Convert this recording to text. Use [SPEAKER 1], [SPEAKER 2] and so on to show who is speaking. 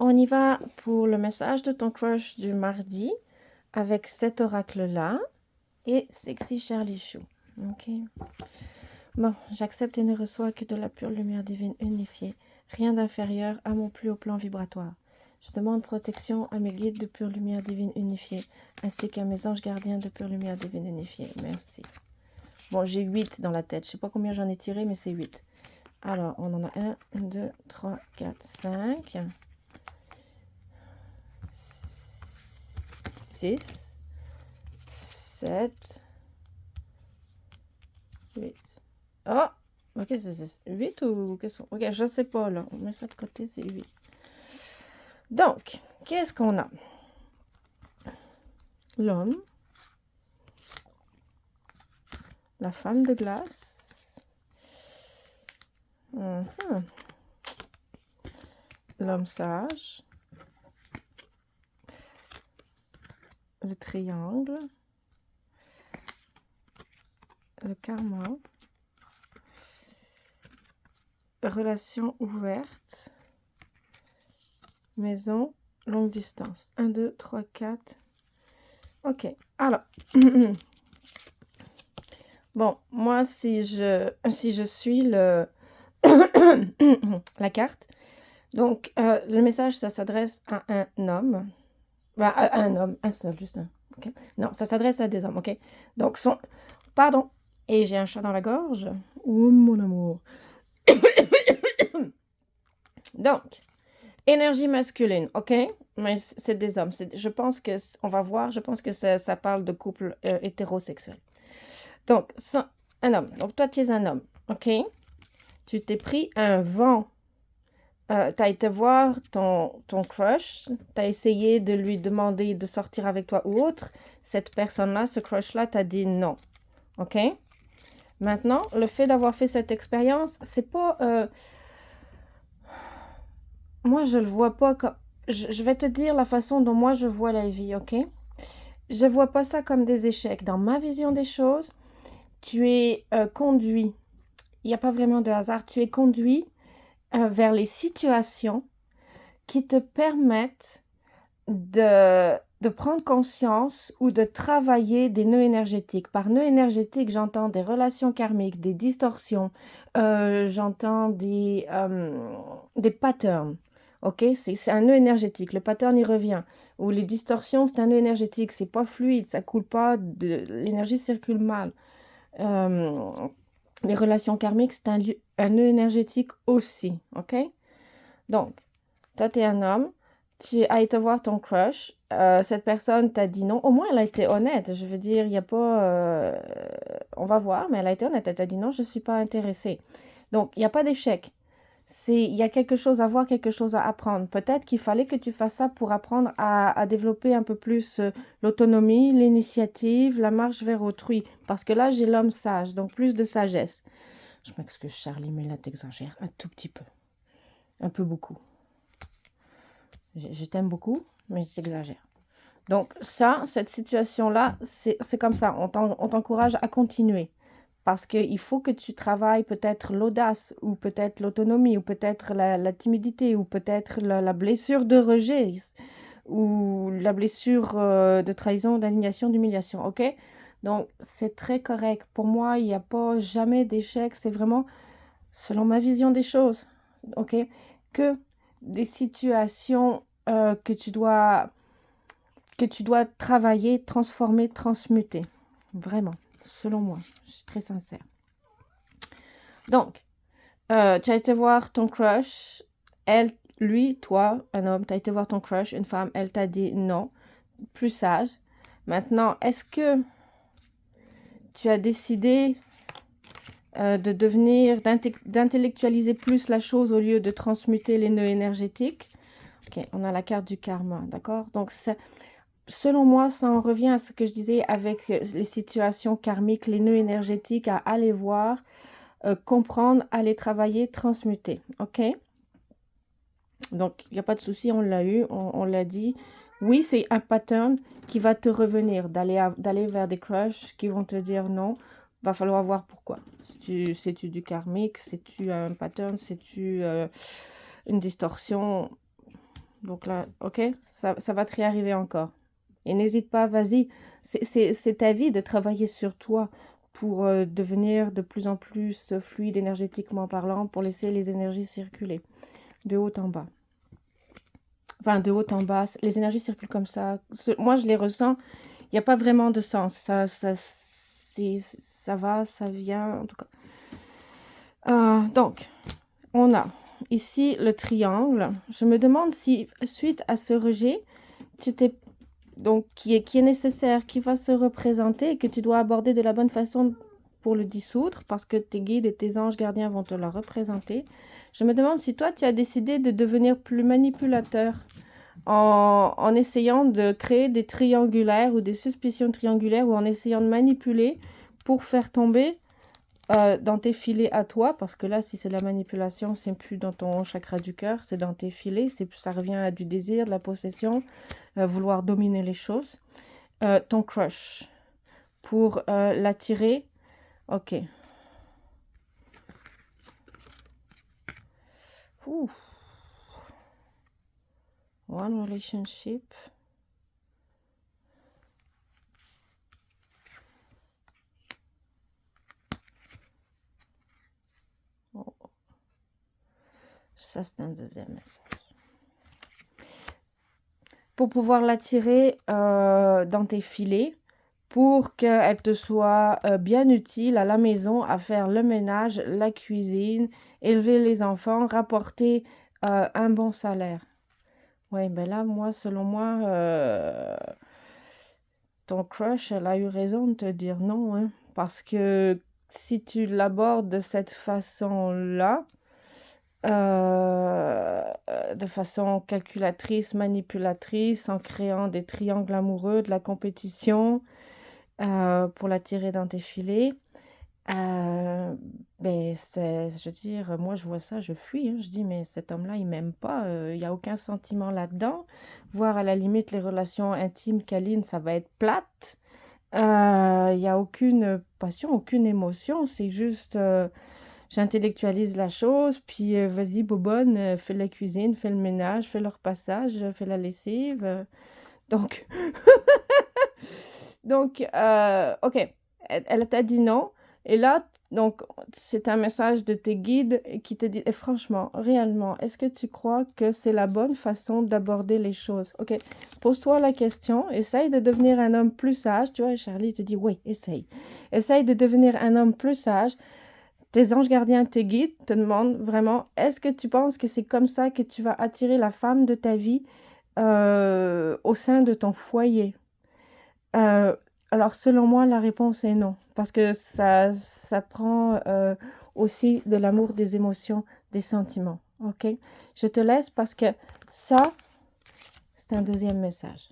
[SPEAKER 1] on y va pour le message de ton crush du mardi avec cet oracle-là et Sexy Charlie Chou. Ok. Bon, j'accepte et ne reçois que de la pure lumière divine unifiée, rien d'inférieur à mon plus haut plan vibratoire. Je demande protection à mes guides de pure lumière divine unifiée, ainsi qu'à mes anges gardiens de pure lumière divine unifiée. Merci. Bon, j'ai 8 dans la tête. Je ne sais pas combien j'en ai tiré, mais c'est 8. Alors, on en a 1, 2, 3, 4, 5, 6, 7, 8. Oh! Ok, c'est 8 ou qu'est-ce qu'on... Ok, je ne sais pas, là. On met ça de côté, c'est 8. Donc, qu'est-ce qu'on a? L'homme, la femme de glace, l'homme sage, le triangle, le karma, relation ouverte, maison, longue distance. 1, 2, 3, 4. Ok, alors... Bon, moi, si je suis la carte, donc le message, ça s'adresse à un homme. Bah, à un homme, un seul, juste un. Okay? Non, ça s'adresse à des hommes, ok? Donc, Pardon. Et j'ai un chat dans la gorge. Oh, mon amour. Donc, énergie masculine, ok? Mais c'est des hommes. Je pense que, on va voir, je pense que ça parle de couple hétérosexuel. Donc, un homme. Donc, toi, tu es un homme, ok? Tu t'es pris un vent. Tu as été voir ton crush. Tu as essayé de lui demander de sortir avec toi ou autre. Cette personne-là, ce crush-là, t'a dit non, ok? Maintenant, le fait d'avoir fait cette expérience, c'est pas... Moi, je le vois pas comme... Je vais te dire la façon dont moi, je vois la vie, ok? Je vois pas ça comme des échecs. Dans ma vision des choses, tu es conduit. Il n'y a pas vraiment de hasard. Tu es conduit vers les situations qui te permettent de prendre conscience ou de travailler des nœuds énergétiques. Par nœuds énergétiques, j'entends des relations karmiques, des distorsions, j'entends des patterns. Ok, c'est un nœud énergétique. Le pattern, il revient. Ou les distorsions, c'est un nœud énergétique. C'est pas fluide, ça coule pas. L'énergie circule mal. Les relations karmiques, c'est un nœud énergétique aussi. Ok, donc, toi, tu es un homme. Tu as été voir ton crush. Cette personne t'a dit non. Au moins, elle a été honnête. Je veux dire, il n'y a pas... on va voir, mais elle a été honnête. Elle t'a dit non, je ne suis pas intéressée. Donc, il n'y a pas d'échec. Il y a quelque chose à voir, quelque chose à apprendre. Peut-être qu'il fallait que tu fasses ça pour apprendre à développer un peu plus l'autonomie, l'initiative, la marche vers autrui. Parce que là, j'ai l'homme sage, donc plus de sagesse. Je m'excuse, Charlie, mais là, t'exagères un tout petit peu. Un peu beaucoup. Je t'aime beaucoup, mais j'exagère. Donc ça, cette situation-là, c'est comme ça. On t'encourage à continuer. Parce qu'il faut que tu travailles peut-être l'audace, ou peut-être l'autonomie, ou peut-être la timidité, ou peut-être la blessure de rejet, ou la blessure de trahison, d'indignation, d'humiliation. OK? Donc, c'est très correct. Pour moi, il n'y a pas jamais d'échec. C'est vraiment selon ma vision des choses. OK? Que des situations que tu dois travailler, transformer, transmuter. Vraiment, selon moi. Je suis très sincère. Donc, tu as été voir ton crush. Elle, lui, toi, un homme, tu as été voir ton crush. Une femme, elle t'a dit non. Plus sage. Maintenant, est-ce que tu as décidé de devenir, d'intellectualiser plus la chose au lieu de transmuter les nœuds énergétiques? Ok, on a la carte du karma, d'accord? Donc, selon moi, ça en revient à ce que je disais avec les situations karmiques, les nœuds énergétiques, à aller voir, comprendre, aller travailler, transmuter, ok? Donc, il n'y a pas de souci, on l'a eu, on l'a dit. Oui, c'est un pattern qui va te revenir, d'aller vers des crushs qui vont te dire non. Va falloir voir pourquoi. C'est-tu du karmique? C'est-tu un pattern? C'est-tu une distorsion? Donc là, ok, ça va te réarriver encore. Et n'hésite pas, vas-y. C'est ta vie de travailler sur toi pour devenir de plus en plus fluide énergétiquement parlant, pour laisser les énergies circuler de haut en bas. Enfin, de haut en bas, les énergies circulent comme ça. Moi, je les ressens. Il n'y a pas vraiment de sens. Ça va, ça vient, en tout cas. Donc, on a ici le triangle. Je me demande si, suite à ce rejet, donc qui est nécessaire, qui va se représenter et que tu dois aborder de la bonne façon pour le dissoudre, parce que tes guides et tes anges gardiens vont te la représenter. Je me demande si toi, tu as décidé de devenir plus manipulateur en essayant de créer des triangulaires ou des suspicions triangulaires ou en essayant de manipuler pour faire tomber dans tes filets à toi, parce que là, si c'est de la manipulation, c'est plus dans ton chakra du cœur, c'est dans tes filets, ça revient à du désir, de la possession, vouloir dominer les choses. Ton crush, pour l'attirer, ok. Ouh. One relationship. Oh. Ça, c'est un deuxième message. Pour pouvoir l'attirer dans tes filets, pour qu'elle te soit bien utile à la maison, à faire le ménage, la cuisine, élever les enfants, rapporter un bon salaire. Oui, ben là, moi, selon moi, ton crush, elle a eu raison de te dire non, hein, parce que si tu l'abordes de cette façon-là, de façon calculatrice, manipulatrice, en créant des triangles amoureux, de la compétition, pour l'attirer dans tes filets, ben je veux dire, moi je vois ça, je fuis, hein. Je dis, mais cet homme-là, il m'aime pas, il n'y a aucun sentiment là-dedans, voire à la limite, les relations intimes, câlines, ça va être plate, il n'y a aucune passion, aucune émotion, c'est juste, j'intellectualise la chose, puis vas-y, bobonne, fais la cuisine, fais le ménage, fais le repassage, fais la lessive, donc... Donc, ok, elle t'a dit non. Et là, donc, c'est un message de tes guides qui te dit, et franchement, réellement, est-ce que tu crois que c'est la bonne façon d'aborder les choses? Ok, pose-toi la question, essaye de devenir un homme plus sage. Tu vois, Charlie te dit, oui, essaye. Essaye de devenir un homme plus sage. Tes anges gardiens, tes guides te demandent vraiment, est-ce que tu penses que c'est comme ça que tu vas attirer la femme de ta vie au sein de ton foyer? Alors, selon moi, la réponse est non, parce que ça prend aussi de l'amour, des émotions, des sentiments, ok? Je te laisse parce que ça, c'est un deuxième message.